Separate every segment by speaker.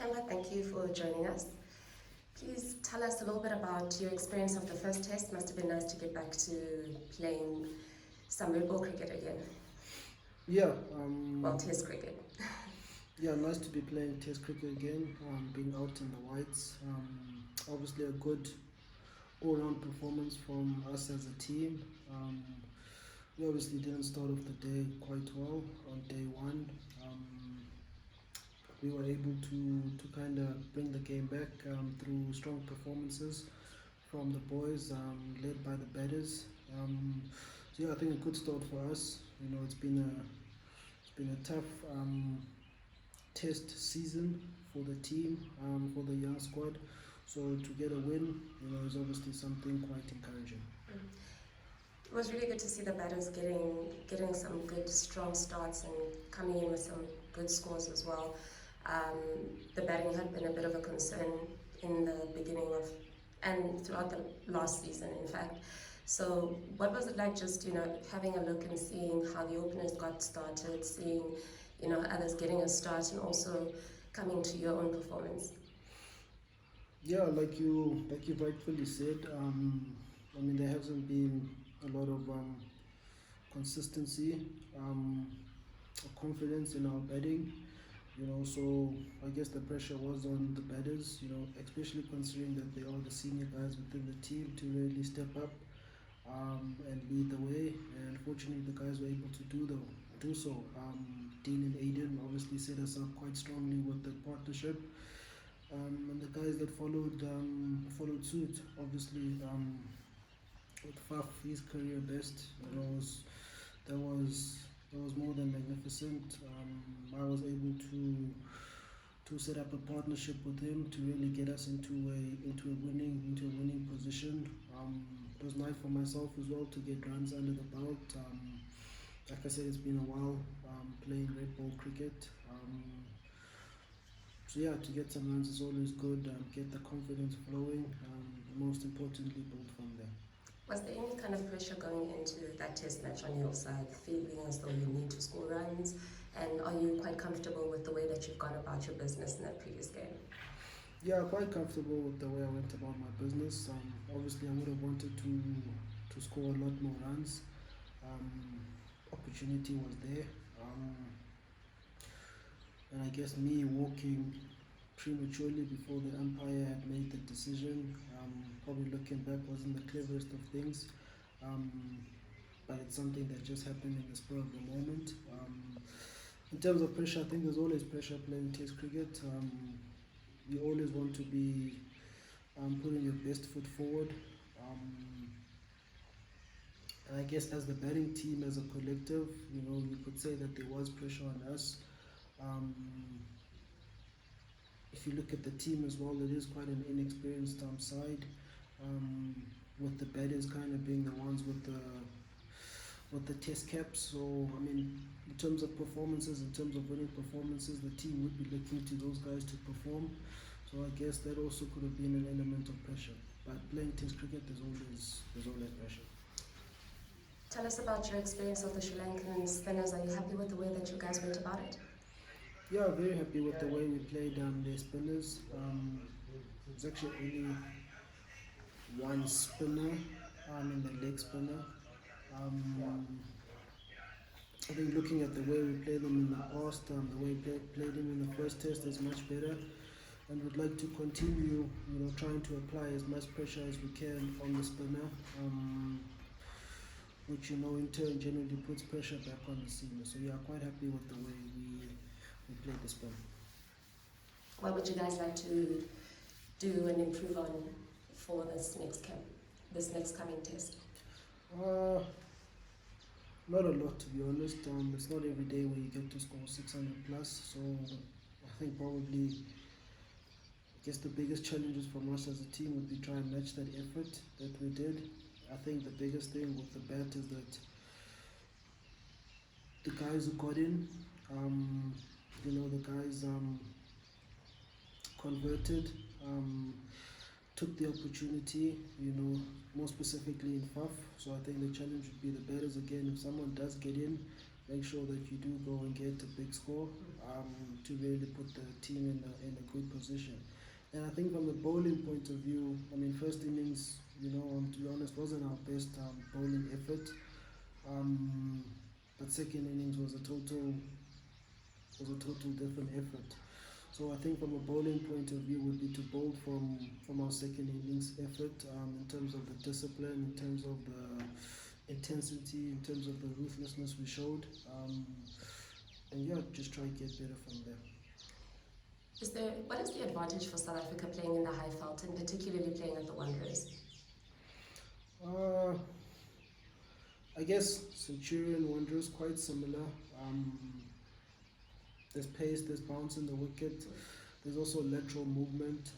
Speaker 1: Temba, thank you for joining us. Please tell us a little bit about your experience of the first test. Must have been nice to get back to playing some red ball cricket again.
Speaker 2: Yeah,
Speaker 1: Test cricket.
Speaker 2: yeah, nice to be playing Test cricket again. Being out in the whites. Obviously, a good all-round performance from us as a team. We obviously didn't start off the day quite well on day one. We were able to kind of bring the game back through strong performances from the boys, led by the batters. So yeah, I think a good start for us. You know, it's been a tough test season for the team, for the young squad. So to get a win, is obviously something quite encouraging.
Speaker 1: It was really good to see the batters getting some good strong starts and coming in with some good scores as well. The batting had been a bit of a concern in the beginning of and throughout the last season, in fact. So what was it like just, having a look and seeing how the openers got started, seeing, others getting a start and also coming to your own performance?
Speaker 2: Yeah, like you rightfully said, there hasn't been a lot of consistency or confidence in our batting. So I guess the pressure was on the batters, especially considering that they are the senior guys within the team to really step up and lead the way. And fortunately, the guys were able to do so. Dean and Aiden obviously set us up quite strongly with the partnership, and the guys that followed suit. Obviously, with Faf, his career best, that was more than magnificent. I was able to set up a partnership with him to really get us into a winning position. It was nice for myself as well to get runs under the belt. Like I said, it's been a while playing red ball cricket. So yeah, to get some runs is always good. Get the confidence flowing. Most importantly, build from there.
Speaker 1: Was there any kind of pressure going into that test match on your side, feeling as though you need to score runs? And are you quite comfortable with the way that you've gone about your business in that previous game?
Speaker 2: Yeah, quite comfortable with the way I went about my business. Obviously, I would have wanted to score a lot more runs. Opportunity was there. And I guess me walking prematurely before the umpire had made the decision, probably looking back, wasn't the cleverest of things. But it's something that just happened in the spur of the moment. In terms of pressure, I think there's always pressure playing Test cricket. You always want to be putting your best foot forward. And I guess as the batting team, as a collective, you could say that there was pressure on us. If you look at the team as well, it is quite an inexperienced side, with the batters kind of being the ones with the test caps. So in terms of performances, in terms of winning performances, the team would be looking to those guys to perform. So I guess that also could have been an element of pressure. But playing Test cricket, there's always pressure.
Speaker 1: Tell us about your experience of the Sri Lankan spinners. Are you happy with the way that you guys went about it?
Speaker 2: Yeah, very happy with the way we played their spinners. It's actually only one spinner, in the leg spinner. I think looking at the way we played them in the past, the way we played them in the first test is much better, and we'd like to continue, trying to apply as much pressure as we can on the spinner, which in turn generally puts pressure back on the seamer. So yeah, quite happy with the way we played the spin.
Speaker 1: What would you guys like to do and improve on for this next coming test?
Speaker 2: Not a lot, to be honest. It's not every day where you get to score 600 plus. So I think probably, the biggest challenges from us as a team would be try and match that effort that we did. I think the biggest thing with the bat is that the guys who got in, the guys converted, took the opportunity, more specifically in FAF. So I think the challenge would be the batters again. If someone does get in, make sure that you do go and get a big score to really put the team in a good position. And I think from a bowling point of view, I mean, first innings, to be honest, wasn't our best bowling effort. Um, but second innings was a total different effort. So I think from a bowling point of view would be to bowl from our second innings effort in terms of the discipline, in terms of the intensity, in terms of the ruthlessness we showed, and yeah, just try and get better from there.
Speaker 1: What is the advantage for South Africa playing in the high felt and particularly playing at the Wanderers?
Speaker 2: Uh, I guess Centurion Wanderers quite similar. There's pace, there's bounce in the wicket. There's also lateral movement.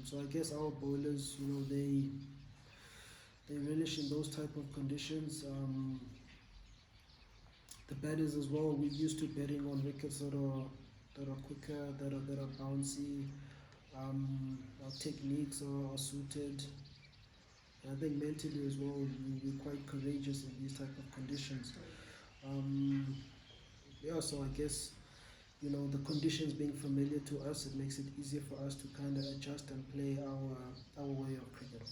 Speaker 2: So I guess our bowlers, they relish in those type of conditions. The batters as well. We're used to betting on wickets that are quicker, that are bouncy. Our techniques are suited. And I think mentally as well, we're quite courageous in these type of conditions. So I guess the conditions being familiar to us, it makes it easier for us to kind of adjust and play our way of cricket.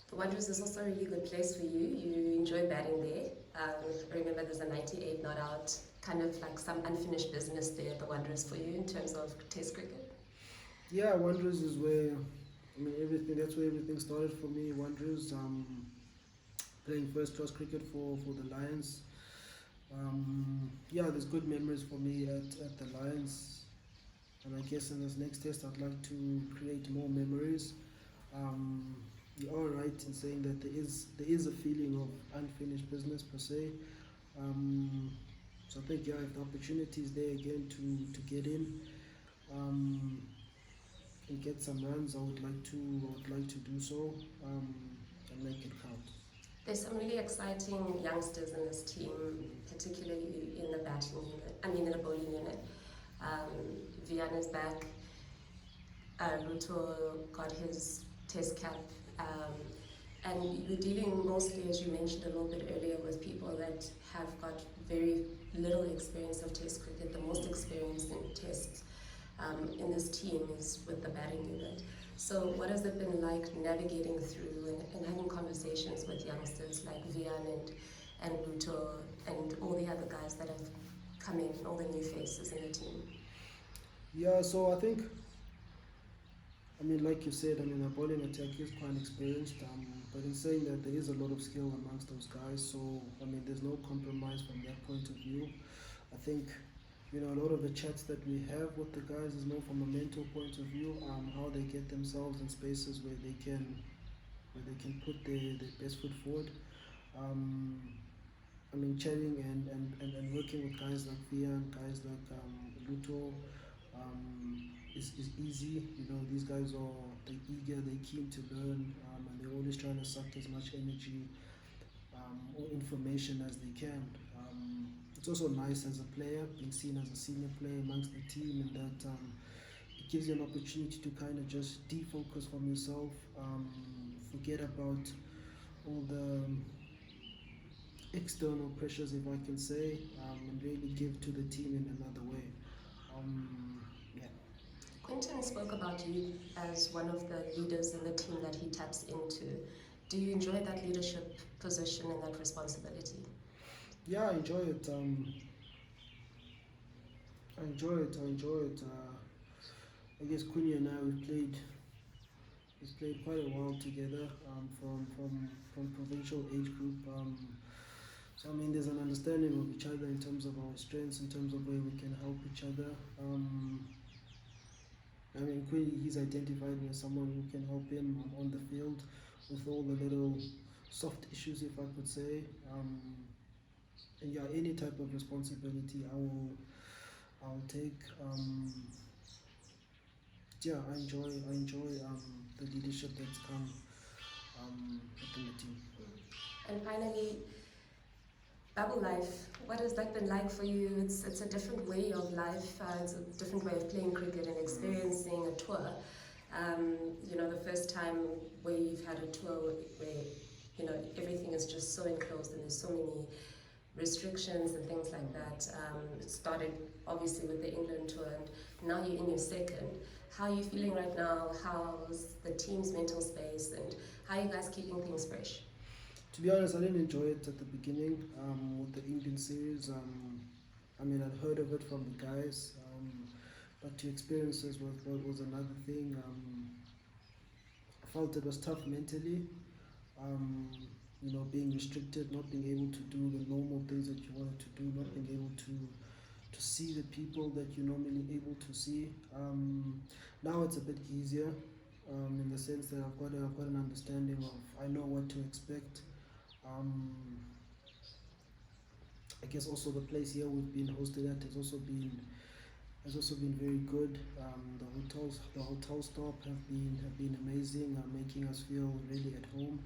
Speaker 1: The Wanderers is also a really good place for you. You enjoy batting there. I remember there's a 98 not out, kind of like some unfinished business there at the Wanderers for you in terms of Test cricket.
Speaker 2: Yeah, Wanderers is where everything. That's where everything started for me. Wanderers, playing first class cricket for the Lions. There's good memories for me at the Lions, and I guess in this next test I'd like to create more memories. You are right in saying that there is a feeling of unfinished business per se. So I think if the opportunity is there again to get in and get some runs, I would like to do so and make it count.
Speaker 1: There's some really exciting youngsters in this team, particularly in the batting unit. In the bowling unit. Vian is back. Ruto got his Test cap. And you're dealing mostly, as you mentioned a little bit earlier, with people that have got very little experience of Test cricket. The most experience in Tests in this team is with the batting unit. So what has it been like navigating through and having conversations with youngsters like Vian and Ruto and all the other guys that have come in, all the new faces in the team?
Speaker 2: Yeah, so I think, like you said, our bowling attack is quite experienced, but in saying that there is a lot of skill amongst those guys, so there's no compromise from that point of view. I think a lot of the chats that we have with the guys is more from a mental point of view, how they get themselves in spaces where they can put their best foot forward. Chatting and working with guys like Vian, guys like Luto, is easy. These guys they're eager, they're keen to learn, and they're always trying to suck as much energy or information as they can. It's also nice as a player, being seen as a senior player amongst the team, and that it gives you an opportunity to kind of just defocus from yourself, forget about all the external pressures, if I can say, and really give to the team in another way.
Speaker 1: Quinton spoke about you as one of the leaders in the team that he taps into. Do you enjoy that leadership position and that responsibility?
Speaker 2: Yeah, I enjoy it. I guess Quinny and I we've played quite a while together from provincial age group. So there's an understanding of each other in terms of our strengths, in terms of where we can help each other. Quinny, he's identified me as someone who can help him on the field with all the little soft issues, if I could say. And any type of responsibility I'll take. I enjoy the leadership that's come within the team.
Speaker 1: And finally, bubble life. What has that been like for you? It's a different way of life. It's a different way of playing cricket and experiencing a tour. The first time where you've had a tour where everything is just so enclosed and there's so many restrictions and things like that. It started obviously with the England tour, and now you're in your second. How are you feeling right now? How's the team's mental space, and how are you guys keeping things fresh?
Speaker 2: To be honest, I didn't enjoy it at the beginning with the Indian series. I mean, I'd heard of it from the guys, but to experience this was another thing. I felt it was tough mentally. Um, being restricted, not being able to do the normal things that you wanted to do, not being able to see the people that you're normally able to see. Now it's a bit easier in the sense that I've got an understanding of, I know what to expect. Um, I guess also the place here we've been hosted at has also been very good. The hotel stop have been amazing, making us feel really at home.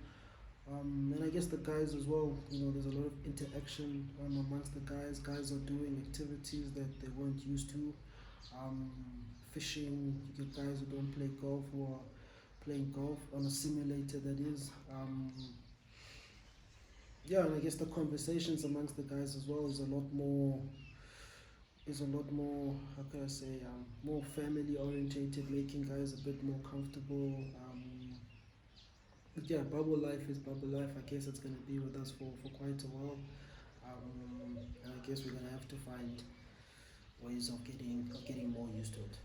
Speaker 2: And I guess the guys as well. There's a lot of interaction amongst the guys. Guys are doing activities that they weren't used to. Um, Fishing. You get guys who don't play golf who are playing golf on a simulator. That is. Yeah, and I guess the conversations amongst the guys as well is a lot more, how can I say, more family orientated, making guys a bit more comfortable. But yeah, bubble life is bubble life. I guess it's gonna be with us for quite a while. And I guess we're gonna have to find ways of getting more used to it.